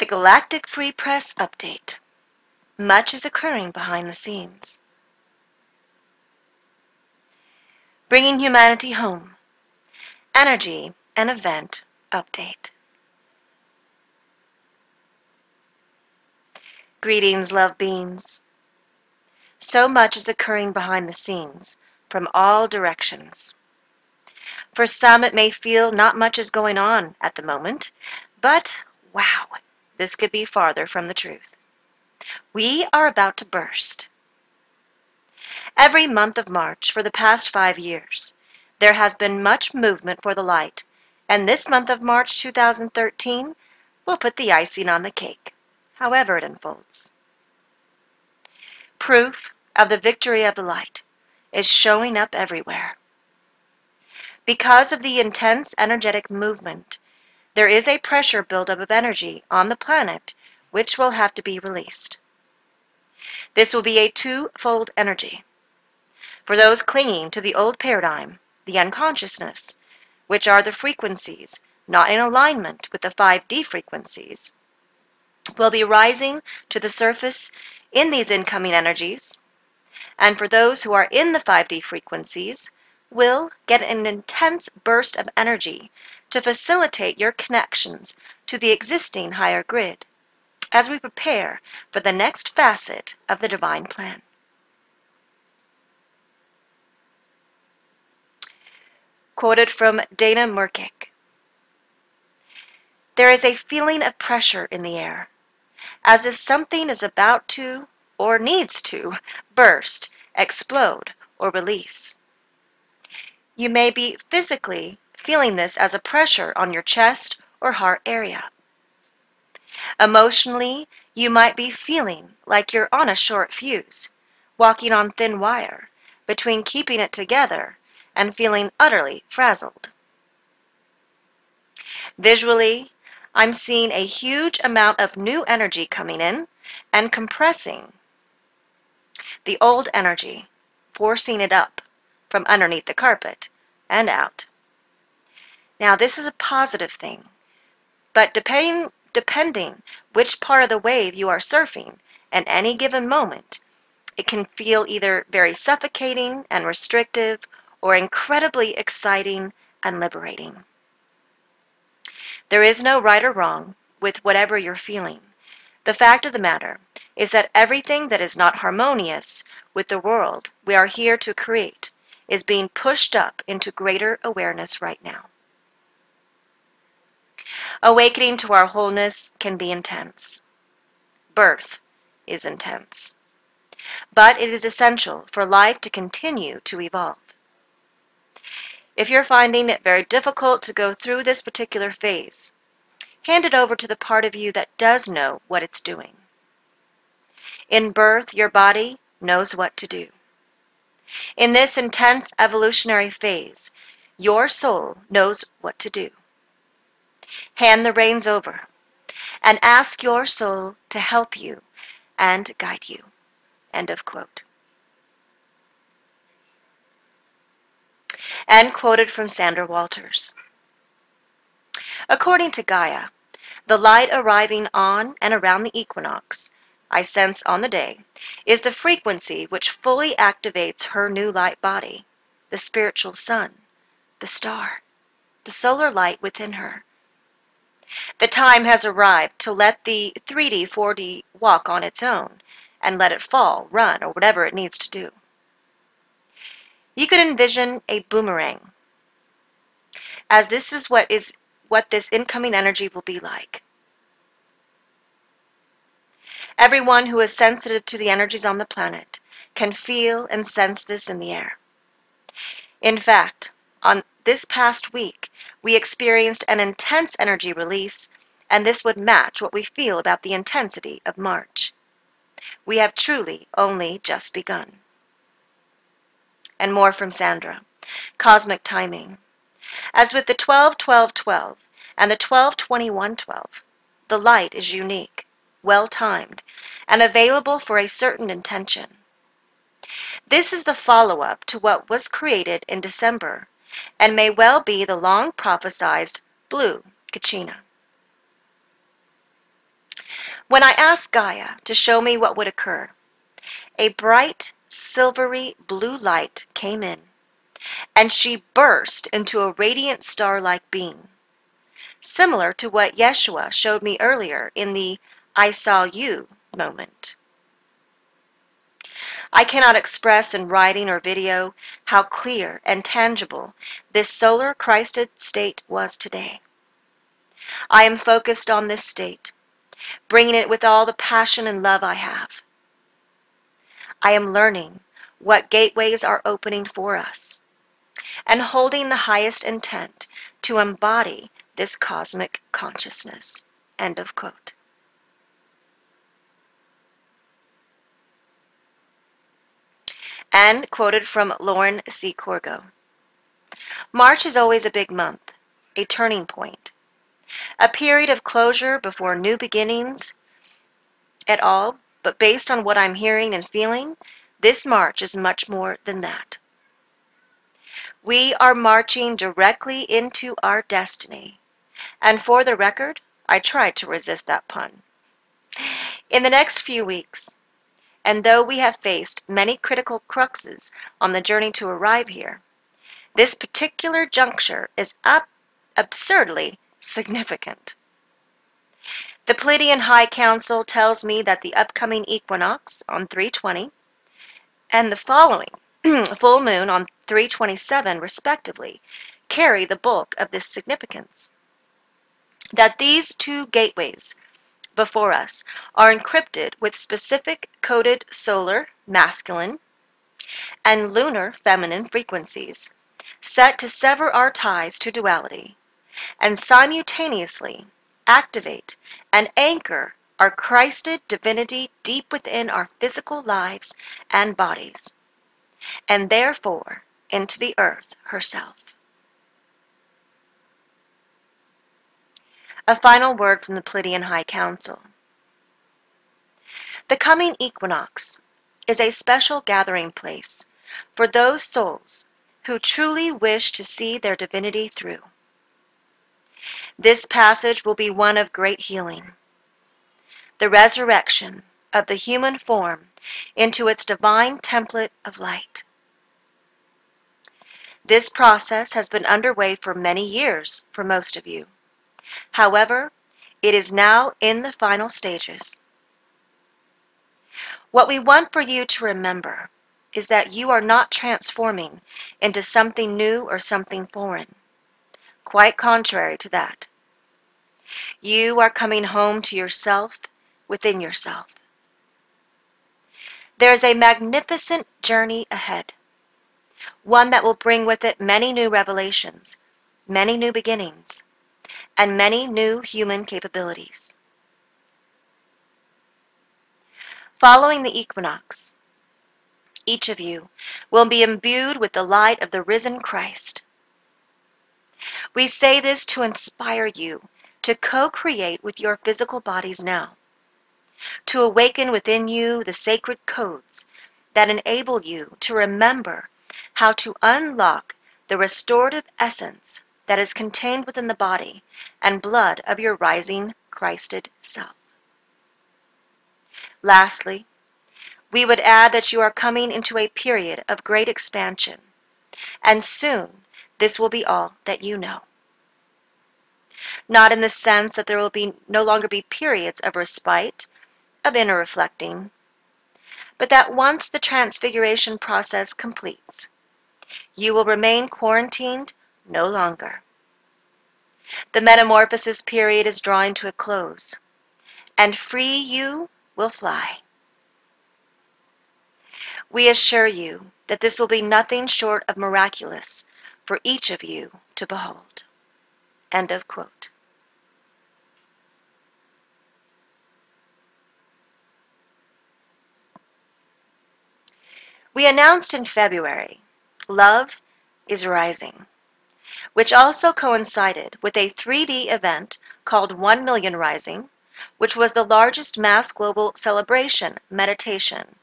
The Galactic Free Press Update. Much is occurring behind the scenes. Bringing Humanity Home. Energy and Event Update. Greetings, love beings. So much is occurring behind the scenes, from all directions. For some, it may feel not much is going on at the moment, but wow, this could be farther from the truth. We are about to burst. Every month of March for the past 5 years, there has been much movement for the light, and this month of March 2013 will put the icing on the cake, however it unfolds. Proof of the victory of the light is showing up everywhere. Because of the intense energetic movement, there is a pressure buildup of energy on the planet which will have to be released. This will be a twofold energy. For those clinging to the old paradigm, the unconsciousness, which are the frequencies not in alignment with the 5D frequencies, will be rising to the surface in these incoming energies, and for those who are in the 5D frequencies, will get an intense burst of energy to facilitate your connections to the existing higher grid, as we prepare for the next facet of the divine plan. Quoted from Dana Murkic. There is a feeling of pressure in the air, as if something is about to, or needs to, burst, explode, or release. You may be physically feeling this as a pressure on your chest or heart area. Emotionally, you might be feeling like you're on a short fuse, walking on thin wire, between keeping it together and feeling utterly frazzled. Visually, I'm seeing a huge amount of new energy coming in and compressing the old energy, forcing it up from underneath the carpet and out. Now, this is a positive thing, but depending which part of the wave you are surfing at any given moment, it can feel either very suffocating and restrictive or incredibly exciting and liberating. There is no right or wrong with whatever you're feeling. The fact of the matter is that everything that is not harmonious with the world we are here to create is being pushed up into greater awareness right now. Awakening to our wholeness can be intense. Birth is intense. But it is essential for life to continue to evolve. If you're finding it very difficult to go through this particular phase, hand it over to the part of you that does know what it's doing. In birth, your body knows what to do. In this intense evolutionary phase, your soul knows what to do. Hand the reins over and ask your soul to help you and guide you. End of quote. And quoted from Sandra Walters. According to Gaia, the light arriving on and around the equinox, I sense on the day, is the frequency which fully activates her new light body, the spiritual sun, the star, the solar light within her. The time has arrived to let the 3D, 4D walk on its own and let it fall, run, or whatever it needs to do. You could envision a boomerang, as this is what this incoming energy will be like. Everyone who is sensitive to the energies on the planet can feel and sense this in the air. In fact, on this past week, we experienced an intense energy release, and this would match what we feel about the intensity of March. We have truly only just begun. And more from Sandra. Cosmic timing. As with the 12-12-12 and the 12-21-12, the light is unique, well-timed, and available for a certain intention. This is the follow-up to what was created in December, and may well be the long-prophesied blue Kachina. When I asked Gaia to show me what would occur, a bright, silvery blue light came in, and she burst into a radiant star-like beam, similar to what Yeshua showed me earlier in the "I saw you" moment. I cannot express in writing or video how clear and tangible this solar Christed state was today. I am focused on this state, bringing it with all the passion and love I have. I am learning what gateways are opening for us, and holding the highest intent to embody this cosmic consciousness. End of quote. And quoted from Lauren C. Corgo. March is always a big month, a turning point, a period of closure before new beginnings at all, but based on what I'm hearing and feeling, this March is much more than that. We are marching directly into our destiny, and for the record, I tried to resist that pun. In the next few weeks, and though we have faced many critical cruxes on the journey to arrive here, this particular juncture is absurdly significant. The Pleiadian High Council tells me that the upcoming equinox on 3/20 and the following full moon on 3/27 respectively carry the bulk of this significance. That these two gateways before us are encrypted with specific coded solar masculine and lunar feminine frequencies set to sever our ties to duality and simultaneously activate and anchor our Christed divinity deep within our physical lives and bodies, and therefore into the earth herself. A final word from the Pleiadian High Council. The coming equinox is a special gathering place for those souls who truly wish to see their divinity through. This passage will be one of great healing, the resurrection of the human form into its divine template of light. This process has been underway for many years for most of you. However, it is now in the final stages. What we want for you to remember is that you are not transforming into something new or something foreign. Quite contrary to that. You are coming home to yourself within yourself. There is a magnificent journey ahead, one that will bring with it many new revelations, many new beginnings, and many new human capabilities. Following the equinox, each of you will be imbued with the light of the risen Christ. We say this to inspire you to co-create with your physical bodies now, to awaken within you the sacred codes that enable you to remember how to unlock the restorative essence that is contained within the body and blood of your rising Christed self. Lastly, we would add that you are coming into a period of great expansion, and soon this will be all that you know. Not in the sense that there will no longer be periods of respite, of inner reflecting, but that once the transfiguration process completes, you will remain quarantined no longer. The metamorphosis period is drawing to a close, and free you will fly. We assure you that this will be nothing short of miraculous for each of you to behold. End of quote. We announced in February, Love is Rising, which also coincided with a 3D event called 1 Million Rising, which was the largest mass global celebration meditation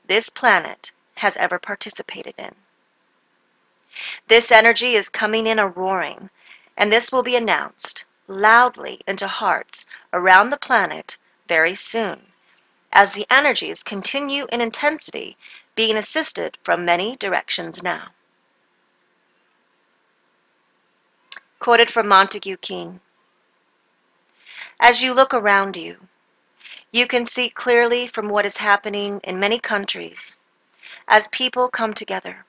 this planet has ever participated in. This energy is coming in a roaring, and this will be announced loudly into hearts around the planet very soon, as the energies continue in intensity, being assisted from many directions now. Quoted from Montague King. As you look around you, you can see clearly from what is happening in many countries as people come together,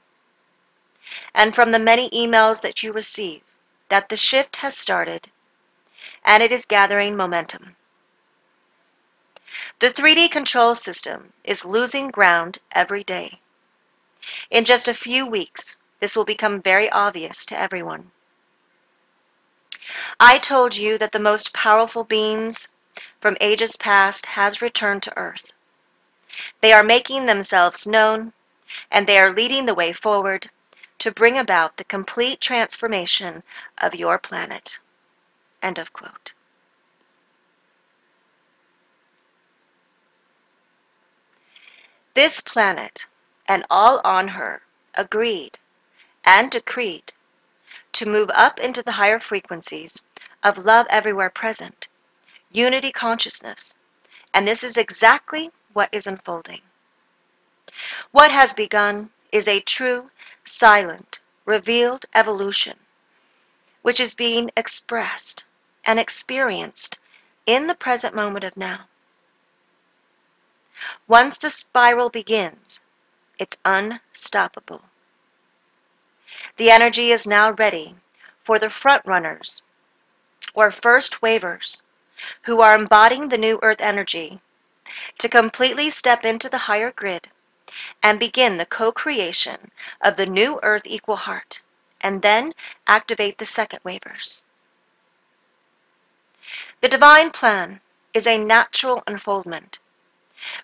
and from the many emails that you receive, that the shift has started and it is gathering momentum. The 3D control system is losing ground every day. In just a few weeks, this will become very obvious to everyone. I told you that the most powerful beings from ages past has returned to Earth. They are making themselves known, and they are leading the way forward to bring about the complete transformation of your planet. End of quote. This planet and all on her agreed and decreed to move up into the higher frequencies of love everywhere present, unity consciousness, and this is exactly what is unfolding. What has begun is a true, silent, revealed evolution, which is being expressed and experienced in the present moment of now. Once the spiral begins, it's unstoppable. The energy is now ready for the front runners, or first wavers, who are embodying the new earth energy, to completely step into the higher grid and begin the co-creation of the new earth equal heart, and then activate the second wavers. The divine plan is a natural unfoldment,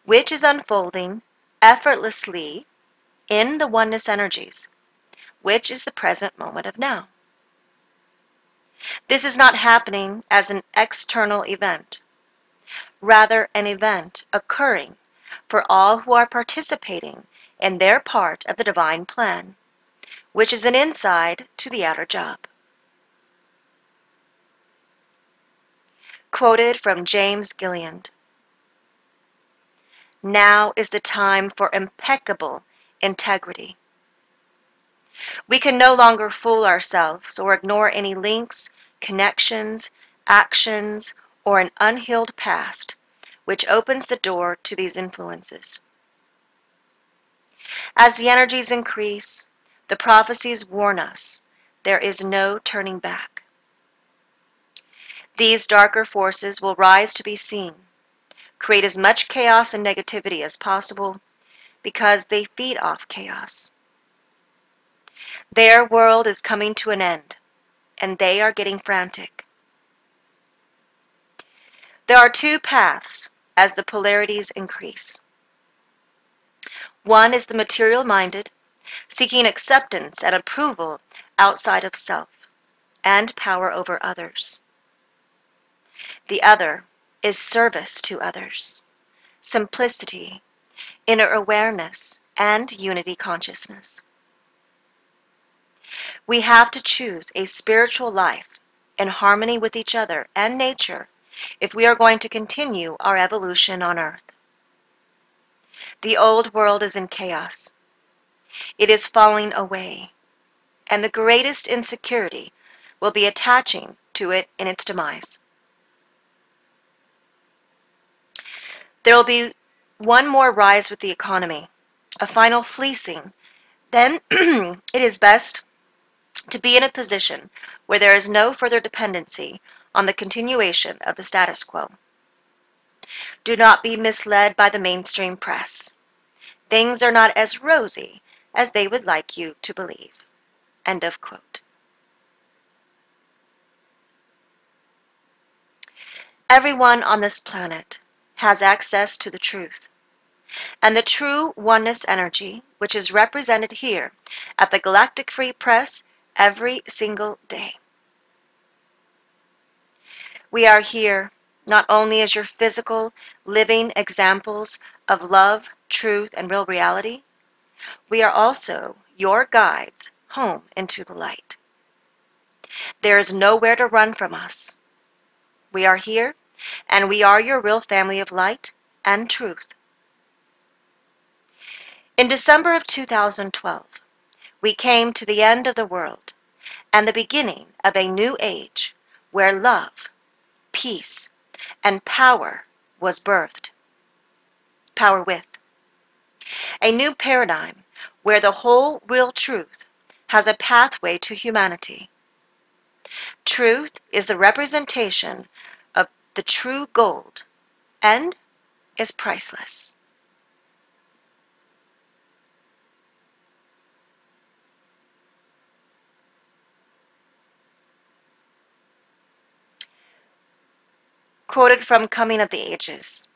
which is unfolding effortlessly in the oneness energies, which is the present moment of now. This is not happening as an external event, rather an event occurring for all who are participating in their part of the divine plan, which is an inside to the outer job. Quoted from James Gilliand. Now is the time for impeccable integrity. We can no longer fool ourselves or ignore any links, connections, actions, or an unhealed past, which opens the door to these influences. As the energies increase, the prophecies warn us there is no turning back. These darker forces will rise to be seen, create as much chaos and negativity as possible, because they feed off chaos. Their world is coming to an end, and they are getting frantic. There are two paths as the polarities increase. One is the material-minded, seeking acceptance and approval outside of self, and power over others. The other is service to others, simplicity, inner awareness, and unity consciousness. We have to choose a spiritual life in harmony with each other and nature if we are going to continue our evolution on Earth. The old world is in chaos. It is falling away, and the greatest insecurity will be attaching to it in its demise. There will be one more rise with the economy, a final fleecing. Then it is best to be in a position where there is no further dependency on the continuation of the status quo. Do not be misled by the mainstream press. Things are not as rosy as they would like you to believe. End of quote. Everyone on this planet has access to the truth, and the true oneness energy, which is represented here at the Galactic Free Press every single day. We are here not only as your physical, living examples of love, truth, and real reality, we are also your guides home into the light. There is nowhere to run from us. We are here and we are your real family of light and truth. In December of 2012, we came to the end of the world and the beginning of a new age where love, peace, and power was birthed. Power with. A new paradigm where the whole real truth has a pathway to humanity. Truth is the representation of the true gold and is priceless. Quoted from Coming of the Ages.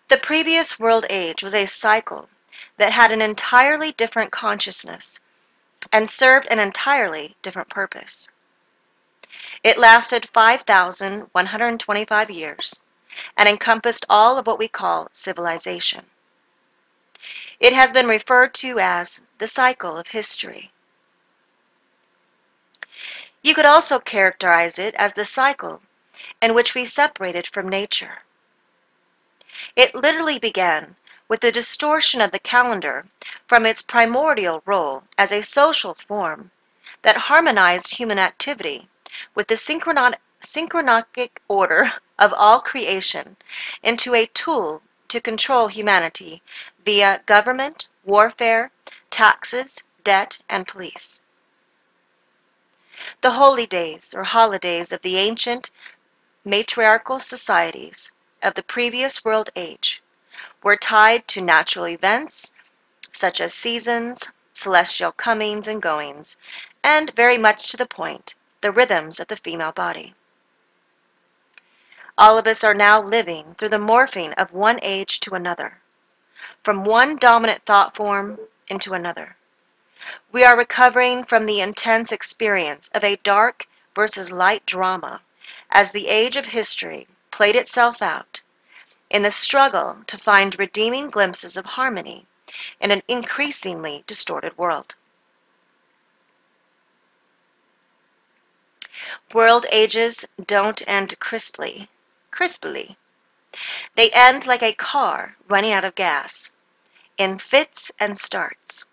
The previous world age was a cycle that had an entirely different consciousness and served an entirely different purpose. It lasted 5,125 years and encompassed all of what we call civilization. It has been referred to as the cycle of history. You could also characterize it as the cycle in which we separated from nature. It literally began with the distortion of the calendar from its primordial role as a social form that harmonized human activity with the synchronic order of all creation into a tool to control humanity via government, warfare, taxes, debt, and police. The holy days or holidays of the ancient matriarchal societies of the previous world age were tied to natural events such as seasons, celestial comings and goings, and very much to the point, the rhythms of the female body. All of us are now living through the morphing of one age to another, from one dominant thought form into another. We are recovering from the intense experience of a dark versus light drama as the age of history played itself out in the struggle to find redeeming glimpses of harmony in an increasingly distorted world. World ages don't end crisply. They end like a car running out of gas, in fits and starts.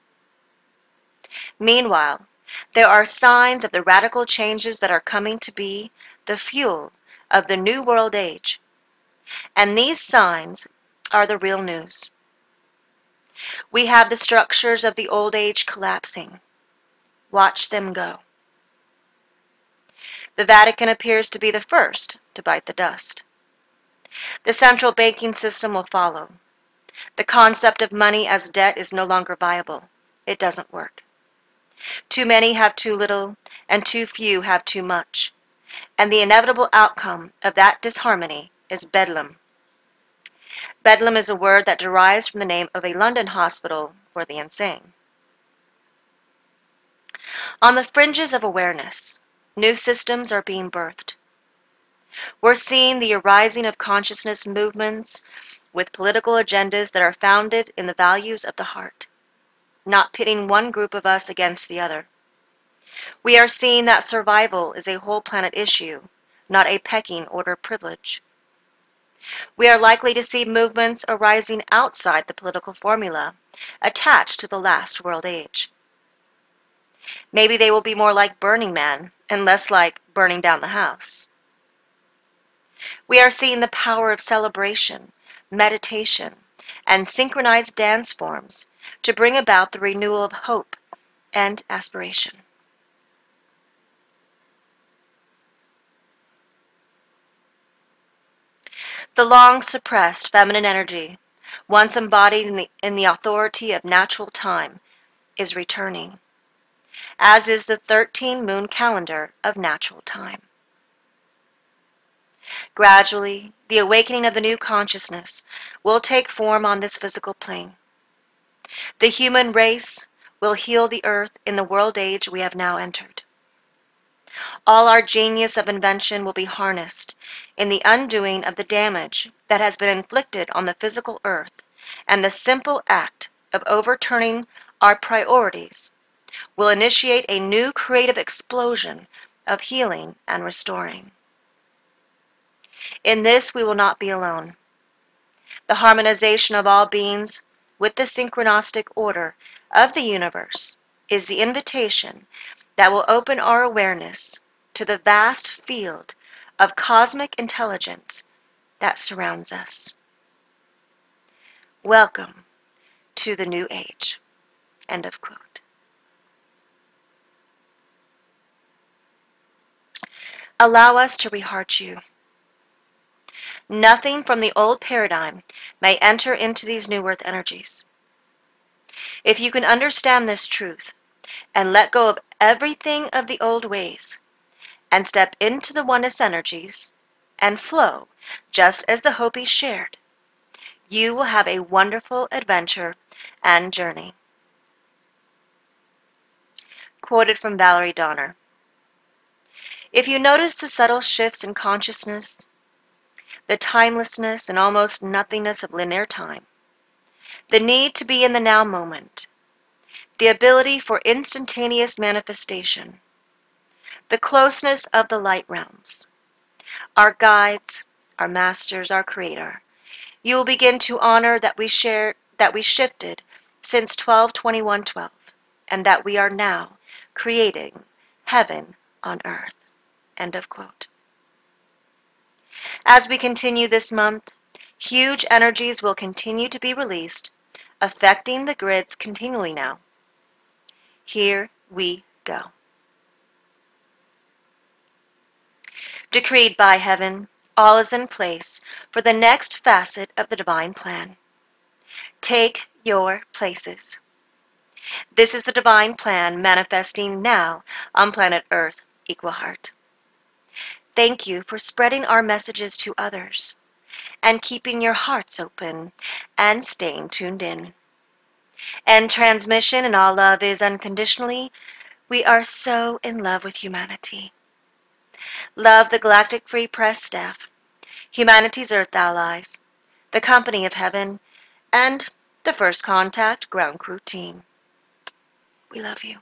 Meanwhile, there are signs of the radical changes that are coming to be the fuel of the new world age, and these signs are the real news. We have the structures of the old age collapsing. Watch them go. The Vatican appears to be the first to bite the dust. The central banking system will follow. The concept of money as debt is no longer viable. It doesn't work. Too many have too little, and too few have too much. And the inevitable outcome of that disharmony is bedlam. Bedlam is a word that derives from the name of a London hospital for the insane. On the fringes of awareness, new systems are being birthed. We're seeing the arising of consciousness movements with political agendas that are founded in the values of the heart, not pitting one group of us against the other. We are seeing that survival is a whole planet issue, not a pecking order privilege. We are likely to see movements arising outside the political formula, attached to the last world age. Maybe they will be more like Burning Man and less like burning down the house. We are seeing the power of celebration, meditation, and synchronized dance forms to bring about the renewal of hope and aspiration. The long-suppressed feminine energy, once embodied in the authority of natural time, is returning, as is the 13-moon calendar of natural time. Gradually, the awakening of the new consciousness will take form on this physical plane. The human race will heal the earth in the world age we have now entered. All our genius of invention will be harnessed in the undoing of the damage that has been inflicted on the physical earth, and the simple act of overturning our priorities will initiate a new creative explosion of healing and restoring. In this we will not be alone. The harmonization of all beings with the synchronistic order of the universe is the invitation that will open our awareness to the vast field of cosmic intelligence that surrounds us. Welcome to the New Age. End of quote. Allow us to reheart you. Nothing from the old paradigm may enter into these new earth energies. If you can understand this truth and let go of everything of the old ways and step into the oneness energies and flow just as the Hopis shared, you will have a wonderful adventure and journey. Quoted from Valerie Donner. If you notice the subtle shifts in consciousness, the timelessness and almost nothingness of linear time, the need to be in the now moment, the ability for instantaneous manifestation, the closeness of the light realms, our guides, our masters, our creator, you will begin to honor that we shifted since 12/21/12, and that we are now creating heaven on earth. End of quote. As we continue this month, huge energies will continue to be released, affecting the grids continually now. Here we go. Decreed by heaven, all is in place for the next facet of the divine plan. Take your places. This is the divine plan manifesting now on planet Earth, Equal Heart. Thank you for spreading our messages to others and keeping your hearts open and staying tuned in. And transmission and all love is unconditionally. We are so in love with humanity. Love the Galactic Free Press staff, humanity's Earth allies, the Company of Heaven, and the First Contact Ground Crew team. We love you.